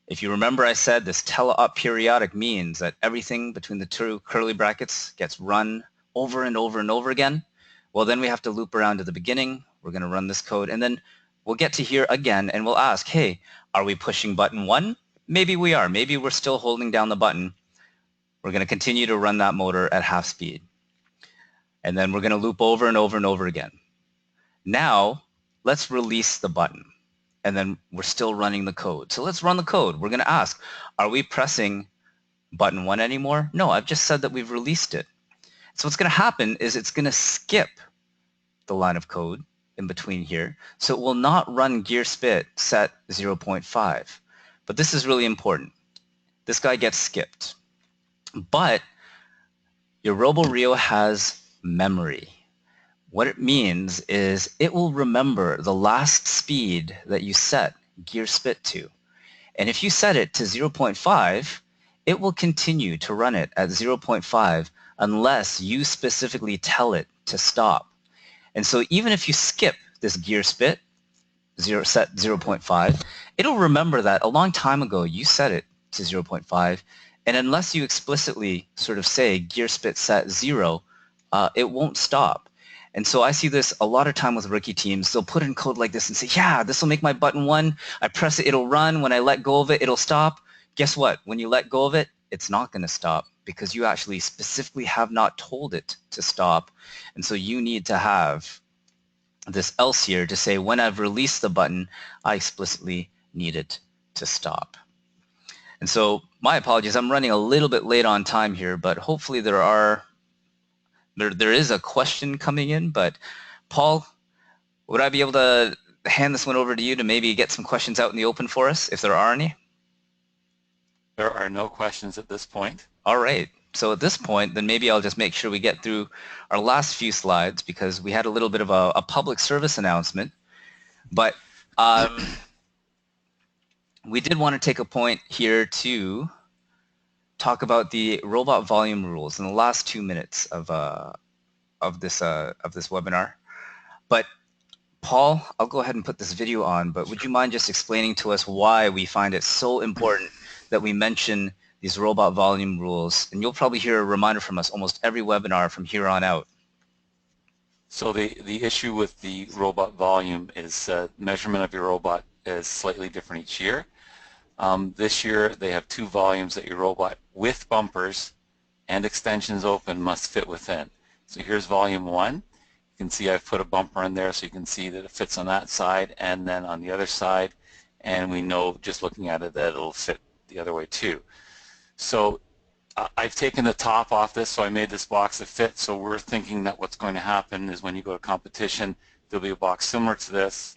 If you remember, I said this tele-op periodic means that everything between the two curly brackets gets run over and over and over again. Well, then we have to loop around to the beginning. We're going to run this code, and then we'll get to here again, and we'll ask, hey, are we pushing button 1? Maybe we are. Maybe we're still holding down the button. We're going to continue to run that motor at half speed. And then we're going to loop over and over and over again. Now, let's release the button. And then we're still running the code. So let's run the code. We're going to ask, are we pressing button 1 anymore? No, I've just said that we've released it. So what's going to happen is it's going to skip the line of code in between here. So it will not run gear spit set 0.5. But this is really important. This guy gets skipped. But your RoboRio has memory. What it means is it will remember the last speed that you set gear spit to. And if you set it to 0.5, it will continue to run it at 0.5 unless you specifically tell it to stop. And so even if you skip this gear spit, set 0.5, it'll remember that a long time ago you set it to 0.5, and unless you explicitly sort of say gear spit set 0, it won't stop. And so I see this a lot of time with rookie teams. They'll put in code like this and say, yeah, this will make my button 1. I press it, it'll run. When I let go of it, it'll stop. Guess what? When you let go of it, it's not going to stop because you actually specifically have not told it to stop. And so you need to have this else here to say, when I've released the button, I explicitly need it to stop. And so my apologies, I'm running a little bit late on time here, but hopefully there is a question coming in. But Paul, would I be able to hand this one over to you to maybe get some questions out in the open for us, if there are any? There are no questions at this point. All right. So at this point, then maybe I'll just make sure we get through our last few slides because we had a little bit of a public service announcement. But we did want to take a point here to talk about the robot volume rules in the last 2 minutes of this webinar. But Paul, I'll go ahead and put this video on, but would you mind just explaining to us why we find it so important that we mention these robot volume rules? And you'll probably hear a reminder from us almost every webinar from here on out. So the issue with the robot volume is measurement of your robot is slightly different each year. This year they have 2 volumes that your robot with bumpers and extensions open must fit within. So here's volume 1. You can see I've put a bumper in there so you can see that it fits on that side and then on the other side, and we know just looking at it that it'll fit the other way too. So I've taken the top off this, so I made this box that fits. So we're thinking that what's going to happen is when you go to competition, there'll be a box similar to this,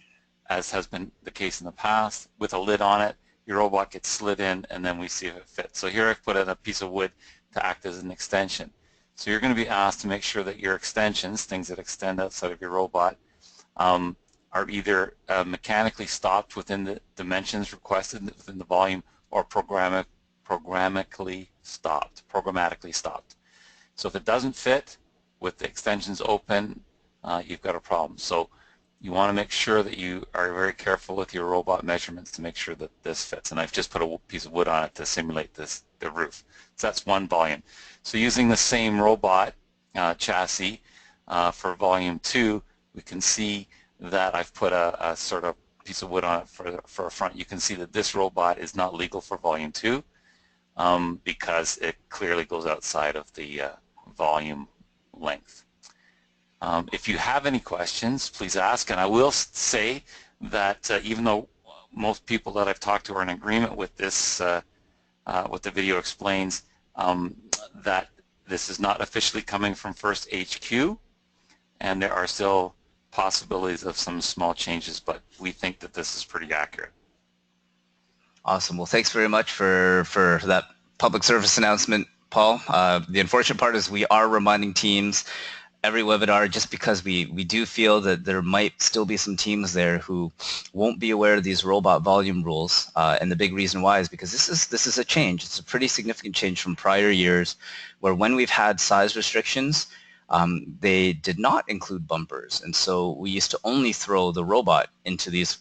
as has been the case in the past, with a lid on it. Your robot gets slid in, and then we see if it fits. So here I've put in a piece of wood to act as an extension. So you're going to be asked to make sure that your extensions, things that extend outside of your robot, are either mechanically stopped within the dimensions requested within the volume or programmatically stopped. So if it doesn't fit with the extensions open, you've got a problem. So you want to make sure that you are very careful with your robot measurements to make sure that this fits. And I've just put a piece of wood on it to simulate the roof. So that's one volume. So using the same robot chassis for volume 2, we can see that I've put a sort of piece of wood on it for a front. You can see that this robot is not legal for volume 2 because it clearly goes outside of the volume length. If you have any questions, please ask. And I will say that even though most people that I've talked to are in agreement with this, what the video explains, that this is not officially coming from First HQ, and there are still possibilities of some small changes, but we think that this is pretty accurate. Awesome. Well, thanks very much for that public service announcement, Paul. The unfortunate part is we are reminding teams every webinar just because we do feel that there might still be some teams there who won't be aware of these robot volume rules. And the big reason why is because this is a change. It's a pretty significant change from prior years where when we've had size restrictions, they did not include bumpers. And so we used to only throw the robot into these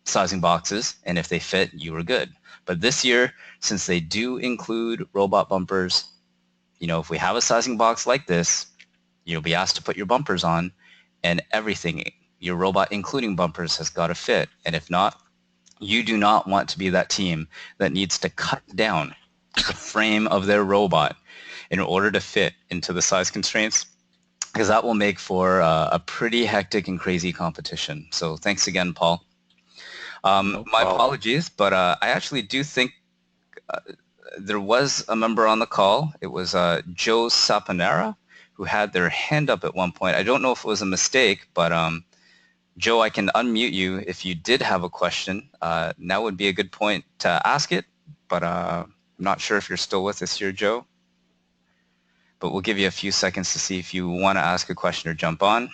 sizing boxes, and if they fit, you were good. But this year, since they do include robot bumpers, you know, if we have a sizing box like this, you'll be asked to put your bumpers on, and everything, your robot including bumpers, has got to fit. And if not, you do not want to be that team that needs to cut down the frame of their robot in order to fit into the size constraints, because that will make for a pretty hectic and crazy competition. So thanks again, Paul. My apologies, but I actually do think there was a member on the call. It was Joe Saponara, who had their hand up at one point. I don't know if it was a mistake, but Joe, I can unmute you if you did have a question. Now would be a good point to ask it, but I'm not sure if you're still with us here, Joe. But we'll give you a few seconds to see if you want to ask a question or jump on.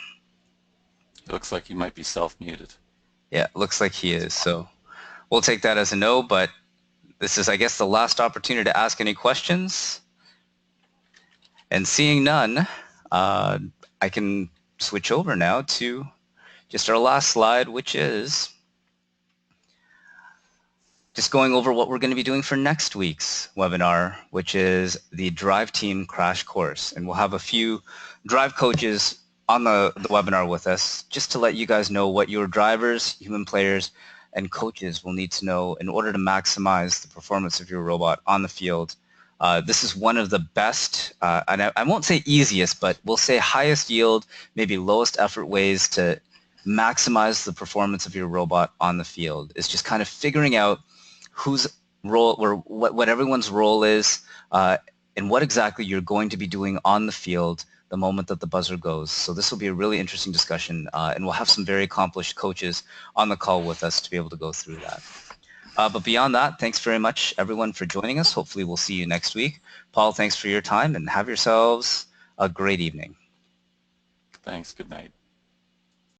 It looks like you might be self-muted. Yeah, it looks like he is. So we'll take that as a no, but this is, I guess, the last opportunity to ask any questions. And seeing none, I can switch over now to just our last slide, which is just going over what we're going to be doing for next week's webinar, which is the Drive Team Crash Course. And we'll have a few Drive coaches on the webinar with us just to let you guys know what your drivers, human players, and coaches will need to know in order to maximize the performance of your robot on the field. This is one of the best, and I won't say easiest, but we'll say highest yield, maybe lowest effort ways to maximize the performance of your robot on the field. It's just kind of figuring out whose role, or what everyone's role is, and what exactly you're going to be doing on the field the moment that the buzzer goes. So this will be a really interesting discussion, and we'll have some very accomplished coaches on the call with us to be able to go through that. But beyond that, thanks very much, everyone, for joining us. Hopefully we'll see you next week. Paul, thanks for your time, and have yourselves a great evening. Thanks. Good night.